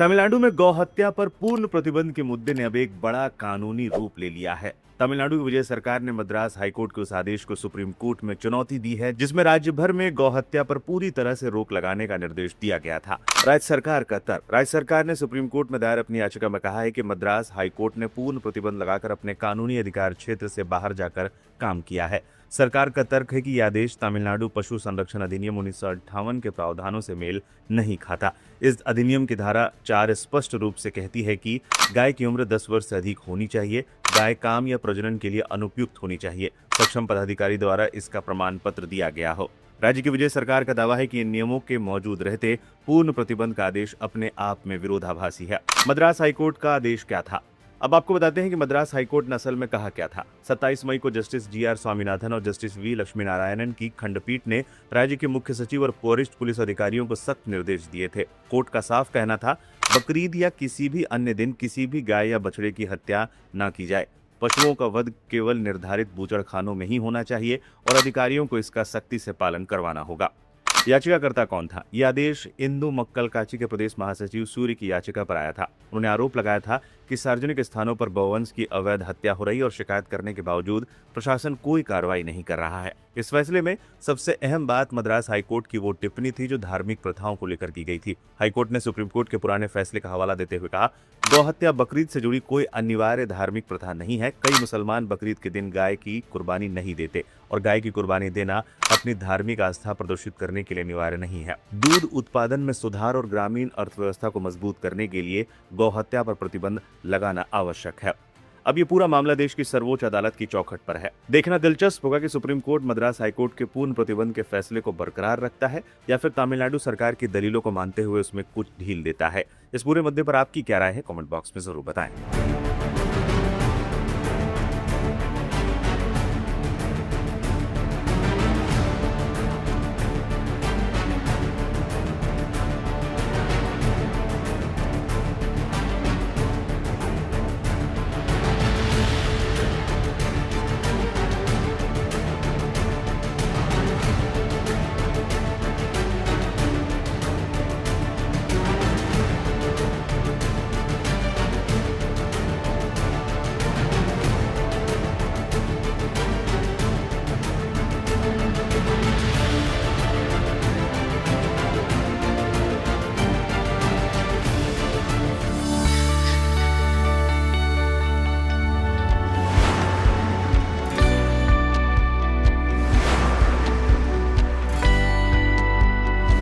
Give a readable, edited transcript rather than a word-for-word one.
तमिलनाडु में गौ हत्या पर पूर्ण प्रतिबंध के मुद्दे ने अब एक बड़ा कानूनी रूप ले लिया है। तमिलनाडु की विजय सरकार ने मद्रास हाईकोर्ट के उस आदेश को सुप्रीम कोर्ट में चुनौती दी है जिसमें राज्य भर में गौ हत्या पर पूरी तरह से रोक लगाने का निर्देश दिया गया था। राज्य सरकार का तर्क। राज्य सरकार ने सुप्रीम कोर्ट में दायर अपनी याचिका में कहा है कि मद्रास हाईकोर्ट ने पूर्ण प्रतिबंध लगाकर अपने कानूनी अधिकार क्षेत्र से बाहर जाकर काम किया है। सरकार का तर्क है कि यह आदेश तमिलनाडु पशु संरक्षण अधिनियम 1958 के प्रावधानों से मेल नहीं खाता। इस अधिनियम की धारा 4 स्पष्ट रूप से कहती है कि गाय की उम्र 10 वर्ष से अधिक होनी चाहिए, गाय काम या प्रजनन के लिए अनुपयुक्त होनी चाहिए, सक्षम पदाधिकारी द्वारा इसका प्रमाण पत्र दिया गया हो। राज्य की विजय सरकार का दावा है कि इन नियमों के मौजूद रहते पूर्ण प्रतिबंध का आदेश अपने आप में विरोधाभासी है। मद्रास हाईकोर्ट का आदेश क्या था? अब आपको बताते हैं कि मद्रास हाईकोर्ट ने असल में कहा क्या था। 27 मई को जस्टिस GR स्वामीनाथन और जस्टिस V लक्ष्मीनारायणन की खंडपीठ ने राज्य के मुख्य सचिव और वरिष्ठ पुलिस अधिकारियों को सख्त निर्देश दिए थे। कोर्ट का साफ कहना था, बकरीद या किसी भी अन्य दिन किसी भी गाय या बछड़े की हत्या न की जाए। पशुओं का वध केवल निर्धारित बूचड़खानों में ही होना चाहिए और अधिकारियों को इसका सख्ती से पालन करवाना होगा। याचिकाकर्ता कौन था? यह आदेश इंदु मक्कल काची के प्रदेश महासचिव सूर्य की याचिका पर आया था। उन्होंने आरोप लगाया था कि सार्वजनिक स्थानों पर गौवंश की अवैध हत्या हो रही और शिकायत करने के बावजूद प्रशासन कोई कार्रवाई नहीं कर रहा है। इस फैसले में सबसे अहम बात मद्रास हाईकोर्ट की वो टिप्पणी थी जो धार्मिक प्रथाओं को लेकर की गई थी। हाईकोर्ट ने सुप्रीम कोर्ट के पुराने फैसले का हवाला देते हुए कहा, गौ हत्या बकरीद से जुड़ी कोई अनिवार्य धार्मिक प्रथा नहीं है। कई मुसलमान बकरीद के दिन गाय की कुर्बानी नहीं देते और गाय की कुर्बानी देना अपनी धार्मिक आस्था प्रदर्शित करने के लिए अनिवार्य नहीं है। दूध उत्पादन में सुधार और ग्रामीण अर्थव्यवस्था को मजबूत करने के लिए गौ हत्या पर प्रतिबंध लगाना आवश्यक है। अब ये पूरा मामला देश की सर्वोच्च अदालत की चौखट पर है। देखना दिलचस्प होगा कि सुप्रीम कोर्ट मद्रास हाईकोर्ट के पूर्ण प्रतिबंध के फैसले को बरकरार रखता है या फिर तमिलनाडु सरकार की दलीलों को मानते हुए उसमें कुछ ढील देता है। इस पूरे मुद्दे पर आपकी क्या राय है? कमेंट बॉक्स में जरूर बताएं।